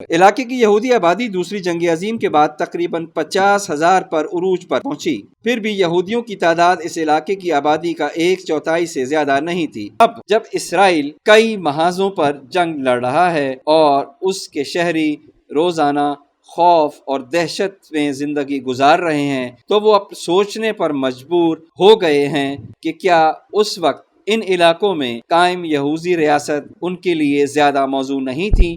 علاقے کی یہودی آبادی دوسری جنگ عظیم کے بعد تقریباً 50,000 پر عروج پر پہنچی۔ پھر بھی یہودیوں کی تعداد اس علاقے کی آبادی کا 1/4 سے زیادہ نہیں تھی۔ اب جب اسرائیل کئی محاذوں پر جنگ لڑ رہا ہے اور اس کے شہری روزانہ خوف اور دہشت میں زندگی گزار رہے ہیں، تو وہ اب سوچنے پر مجبور ہو گئے ہیں کہ کیا اس وقت ان علاقوں میں قائم یہودی ریاست ان کے لیے زیادہ موزوں نہیں تھی۔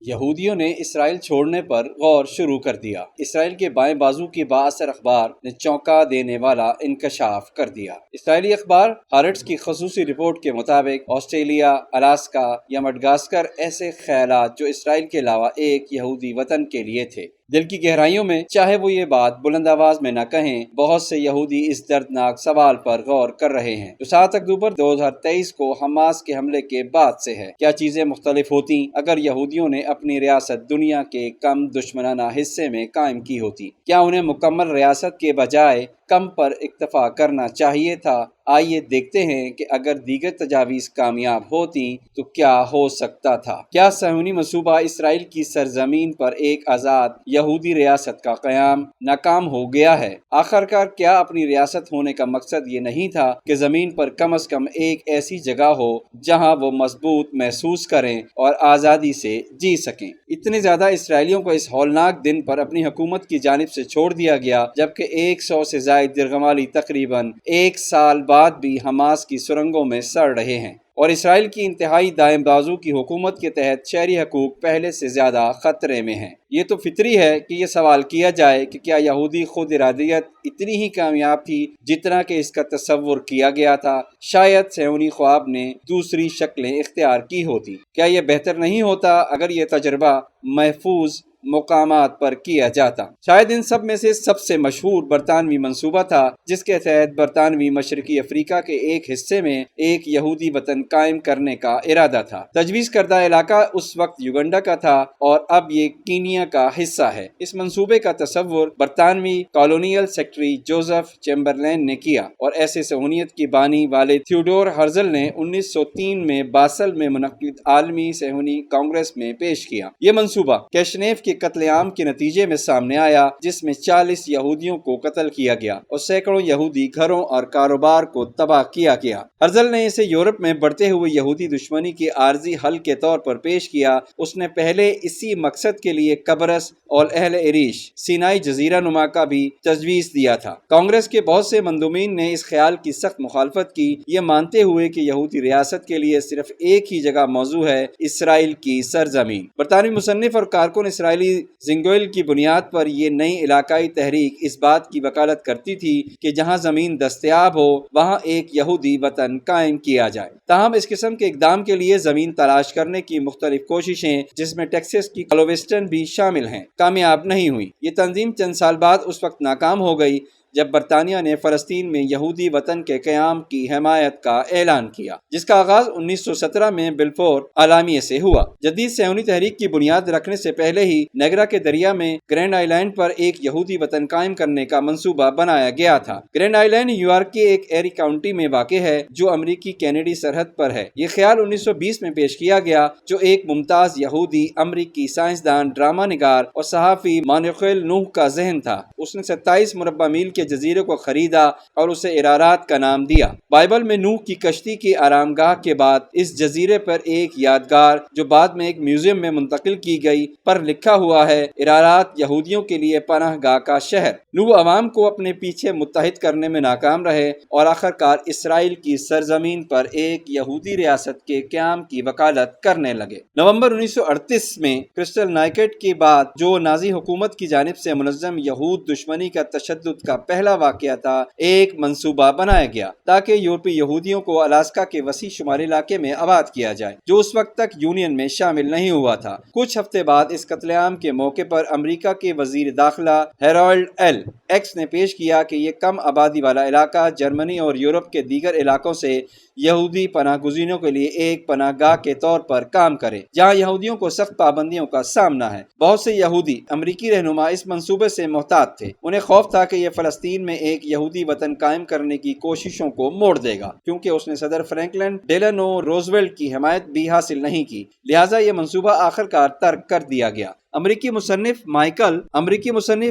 یہودیوں نے اسرائیل چھوڑنے پر غور شروع کر دیا۔ اسرائیل کے بائیں بازو کی بااثر اخبار نے چونکا دینے والا انکشاف کر دیا۔ اسرائیلی اخبار ہارٹس کی خصوصی رپورٹ کے مطابق آسٹریلیا، الاسکا یا مڈغاسکر ایسے خیالات جو اسرائیل کے علاوہ ایک یہودی وطن کے لیے تھے۔ دل کی گہرائیوں میں چاہے وہ یہ بات بلند آواز میں نہ کہیں، بہت سے یہودی اس دردناک سوال پر غور کر رہے ہیں جو 7 اکتوبر 2023 کو حماس کے حملے کے بعد سے ہے۔ کیا چیزیں مختلف ہوتی اگر یہودیوں نے اپنی ریاست دنیا کے کم دشمنانہ حصے میں قائم کی ہوتی؟ کیا انہیں مکمل ریاست کے بجائے کم پر اکتفا کرنا چاہیے تھا؟ آئیے دیکھتے ہیں کہ اگر دیگر تجاویز کامیاب ہوتی تو کیا ہو سکتا تھا۔ کیا صہیونی منصوبہ اسرائیل کی سرزمین پر ایک آزاد یہودی ریاست کا قیام ناکام ہو گیا ہے؟ آخرکار کیا اپنی ریاست ہونے کا مقصد یہ نہیں تھا کہ زمین پر کم از کم ایک ایسی جگہ ہو جہاں وہ مضبوط محسوس کریں اور آزادی سے جی سکیں؟ اتنے زیادہ اسرائیلیوں کو اس ہولناک دن پر اپنی حکومت کی جانب سے چھوڑ دیا گیا، جبکہ 100 سے زائد یرغمالی تقریباً 1 سال بعد بھی حماس کی سرنگوں میں سڑ رہے ہیں، اور اسرائیل کی انتہائی دائیں بازو کی حکومت کے تحت شہری حقوق پہلے سے زیادہ خطرے میں ہیں۔ یہ تو فطری ہے کہ یہ سوال کیا جائے کہ کیا یہودی خود ارادیت اتنی ہی کامیاب تھی جتنا کہ اس کا تصور کیا گیا تھا؟ شاید صہیونی خواب نے دوسری شکلیں اختیار کی ہوتی۔ کیا یہ بہتر نہیں ہوتا اگر یہ تجربہ محفوظ مقامات پر کیا جاتا؟ شاید ان سب میں سے سب سے مشہور برطانوی منصوبہ تھا، جس کے تحت برطانوی مشرقی افریقہ کے ایک حصے میں ایک یہودی وطن قائم کرنے کا ارادہ تھا۔ تجویز کردہ علاقہ اس وقت یوگنڈا کا تھا اور اب یہ کینیا کا حصہ ہے۔ اس منصوبے کا تصور برطانوی کالونیل سیکرٹری جوزف چیمبرلین نے کیا اور ایسے صہیونیت کی بانی والے تھیوڈور ہرزل نے 1903 میں باسل میں منعقد عالمی صہیونی کانگریس میں پیش کیا۔ یہ منصوبہ کیشنیف کے قتل عام کے نتیجے میں سامنے آیا، جس میں 40 یہودیوں کو قتل کیا گیا اور سینکڑوں یہودی گھروں اور کاروبار کو تباہ کیا گیا۔ ہرزل نے اسے یورپ میں بڑھتے ہوئے یہودی دشمنی کے عارضی حل کے طور پر پیش کیا۔ اس نے پہلے اسی مقصد کے لیے قبرص اور اہل عریش سینائی جزیرہ نما کا بھی تجویز دیا تھا۔ کانگریس کے بہت سے مندوبین نے اس خیال کی سخت مخالفت کی، یہ مانتے ہوئے کہ یہودی ریاست کے لیے صرف ایک ہی جگہ موزوں ہے، اسرائیل کی سرزمین۔ برطانوی مصنف اور کارکن اسرائیلی زنگویل کی بنیاد پر یہ نئی علاقائی تحریک اس بات کی وکالت کرتی تھی کہ جہاں زمین دستیاب ہو وہاں ایک یہودی وطن قائم کیا جائے۔ تاہم اس قسم کے اقدام کے لیے زمین تلاش کرنے کی مختلف کوششیں، جس میں ٹیکساس کی گلویسٹن بھی شامل ہیں، کامیاب نہیں ہوئی۔ یہ تنظیم چند سال بعد اس وقت ناکام ہو گئی جب برطانیہ نے فلسطین میں یہودی وطن کے قیام کی حمایت کا اعلان کیا، جس کا آغاز 1917 میں بلفور اعلامیے سے ہوا۔ جدید صہیونی تحریک کی بنیاد رکھنے سے پہلے ہی نیگرا کے دریا میں گرینڈ آئی لینڈ پر ایک یہودی وطن قائم کرنے کا منصوبہ بنایا گیا تھا۔ گرینڈ آئی لینڈ نیویارک کے ایک ایری کاؤنٹی میں واقع ہے جو امریکی کینیڈی سرحد پر ہے۔ یہ خیال 1920 میں پیش کیا گیا، جو ایک ممتاز یہودی امریکی سائنسدان، ڈرامہ نگار اور صحافی مانوئل نوح کا ذہن تھا۔ اس نے 27 مربع میل کے جزیرے کو خریدا اور اسے ارارات کا نام دیا۔ بائبل میں نوح کی کشتی کی آرام گاہ کے بعد اس جزیرے پر ایک یادگار جو بعد میں ایک میوزیم میں منتقل کی گئی پر لکھا ہوا ہے، ارارات یہودیوں کے لیے پناہ گاہ کا شہر۔ نوح عوام کو اپنے پیچھے متحد کرنے میں ناکام رہے اور آخرکار اسرائیل کی سرزمین پر ایک یہودی ریاست کے قیام کی وکالت کرنے لگے۔ نومبر 1938 میں کرسٹل نائکٹ کے بعد جو نازی حکومت کی جانب سے منظم یہود دشمنی کا تشدد کا پہلا واقعہ تھا، ایک منصوبہ بنایا گیا تاکہ یورپی یہودیوں کو الاسکا کے وسیع شمالی علاقے میں آباد کیا جائے، جو اس وقت تک یونین میں شامل نہیں ہوا تھا۔ کچھ ہفتے بعد اس قتل عام کے موقع پر امریکہ کے وزیر داخلہ ہیرالڈ ایل ایکس نے پیش کیا کہ یہ کم آبادی والا علاقہ جرمنی اور یورپ کے دیگر علاقوں سے یہودی پناہ گزینوں کے لیے ایک پناہ گاہ کے طور پر کام کرے، جہاں یہودیوں کو سخت پابندیوں کا سامنا ہے۔ بہت سے یہودی امریکی رہنما اس منصوبے سے محتاط تھے۔ انہیں خوف تھا کہ یہ فلسطین فلسطین میں ایک یہودی وطن قائم کرنے کی کوششوں کو موڑ دے گا، کیونکہ اس نے صدر فرینکلن ڈیلانو روزویلٹ کی حمایت بھی حاصل نہیں کی، لہٰذا یہ منصوبہ آخرکار ترک کر دیا گیا۔ امریکی مصنف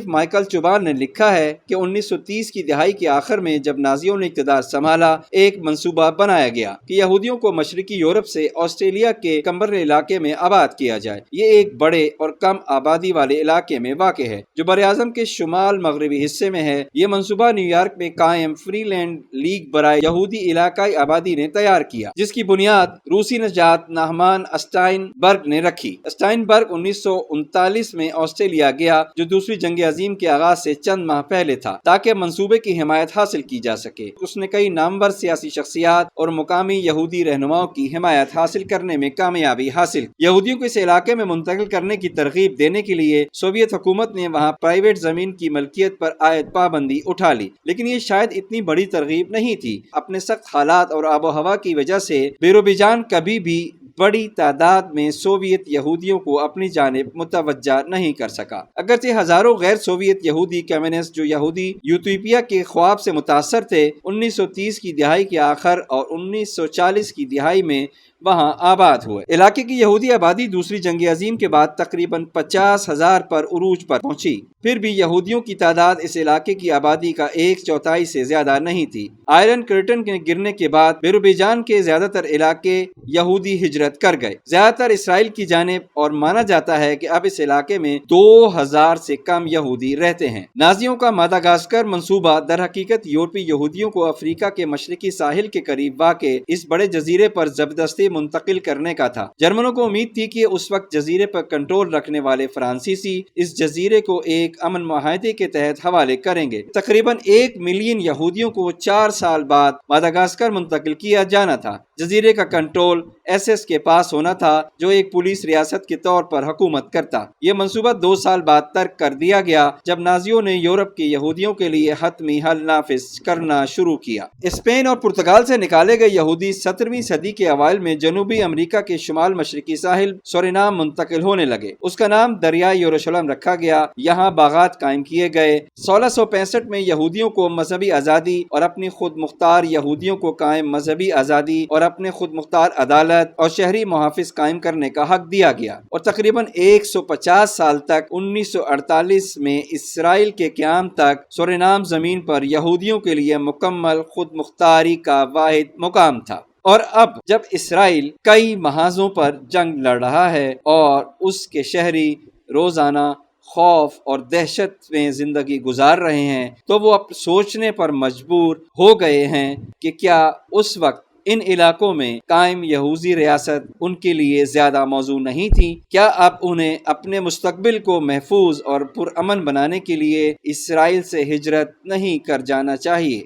مائیکل چوبان نے لکھا ہے کہ 1930 کی دہائی کے آخر میں جب نازیوں نے اقتدار سنبھالا، ایک منصوبہ بنایا گیا کہ یہودیوں کو مشرقی یورپ سے آسٹریلیا کے کمبرلے علاقے میں آباد کیا جائے۔ یہ ایک بڑے اور کم آبادی والے علاقے میں واقع ہے جو براعظم کے شمال مغربی حصے میں ہے۔ یہ منصوبہ نیو یارک میں قائم فری لینڈ لیگ برائے یہودی علاقائی آبادی نے تیار کیا، جس کی بنیاد روسی نژاد ناہمان اسٹائن برگ نے رکھی۔ اسٹائن برگ 1939 میں آسٹریلیا گیا، جو دوسری جنگ عظیم کے آغاز سے چند ماہ پہلے تھا، تاکہ منصوبے کی حمایت حاصل کی جا سکے۔ اس نے کئی نامور سیاسی شخصیات اور مقامی یہودی رہنماؤں کی حمایت حاصل کرنے میں کامیابی حاصل کی۔ یہودیوں کو اس علاقے میں منتقل کرنے کی ترغیب دینے کے لیے سوویت حکومت نے وہاں پرائیویٹ زمین کی ملکیت پر عائد پابندی اٹھا لی، لیکن یہ شاید اتنی بڑی ترغیب نہیں تھی۔ اپنے سخت حالات اور آب و ہوا کی وجہ سے بیروبیجان کبھی بھی بڑی تعداد میں سوویت یہودیوں کو اپنی جانب متوجہ نہیں کر سکا۔ اگرچہ ہزاروں غیر سوویت یہودی کمیونسٹ جو یہودی یوٹوپیا کے خواب سے متاثر تھے، 1930 کی دہائی کے آخر اور 1940 کی دہائی میں وہاں آباد ہوئے۔ علاقے کی یہودی آبادی دوسری جنگ عظیم کے بعد تقریباً 50,000 پر عروج پر پہنچی۔ پھر بھی یہودیوں کی تعداد اس علاقے کی آبادی کا 1/4 سے زیادہ نہیں تھی۔ آئرن کرٹن کے گرنے کے بعد بیروبیجان کے زیادہ تر علاقے یہودی ہجرت کر گئے، زیادہ تر اسرائیل کی جانب، اور مانا جاتا ہے کہ اب اس علاقے میں 2000 سے کم یہودی رہتے ہیں۔ نازیوں کا ماداگاسکر منصوبہ در حقیقت یورپی یہودیوں کو افریقہ کے مشرقی ساحل کے قریب واقع اس بڑے جزیرے پر زبردستی منتقل کرنے کا تھا۔ جرمنوں کو امید تھی کہ اس وقت جزیرے پر کنٹرول رکھنے والے فرانسیسی اس جزیرے کو ایک امن معاہدے کے تحت حوالے کریں گے۔ تقریباً 1 ملین یہودیوں کو 4 سال بعد ماداگاسکر منتقل کیا جانا تھا۔ جزیرے کا کنٹرول ایس کے پاس ہونا تھا، جو ایک پولیس ریاست کے طور پر حکومت کرتا۔ یہ منصوبہ 2 سال بعد ترک کر دیا گیا جب نازیوں نے یورپ کے یہودیوں کے لیے حتمی حل نافذ کرنا شروع کیا۔ اسپین اور پرتگال سے نکالے گئے یہودی 17ویں صدی کے اوائل میں جنوبی امریکہ کے شمال مشرقی ساحل سورینام منتقل ہونے لگے۔ اس کا نام دریائے یروشلم رکھا گیا۔ یہاں باغات قائم کیے گئے۔ 1665 میں یہودیوں کو مذہبی آزادی اور اپنی خود مختار یہودیوں کو قائم مذہبی آزادی اور اپنے خود مختار عدالت اور شہری محافظ قائم کرنے کا حق دیا گیا، اور تقریباً 150 سال تک 1948 میں اسرائیل کے قیام تک سورینام زمین پر یہودیوں کے لیے مکمل خود مختاری کا واحد مقام تھا۔ اور اب جب اسرائیل کئی محاذوں پر جنگ لڑ رہا ہے اور اس کے شہری روزانہ خوف اور دہشت میں زندگی گزار رہے ہیں، تو وہ اب سوچنے پر مجبور ہو گئے ہیں کہ کیا اس وقت ان علاقوں میں قائم یہودی ریاست ان کے لیے زیادہ موزوں نہیں تھی؟ کیا اب انہیں اپنے مستقبل کو محفوظ اور پرامن بنانے کے لیے اسرائیل سے ہجرت نہیں کر جانا چاہیے؟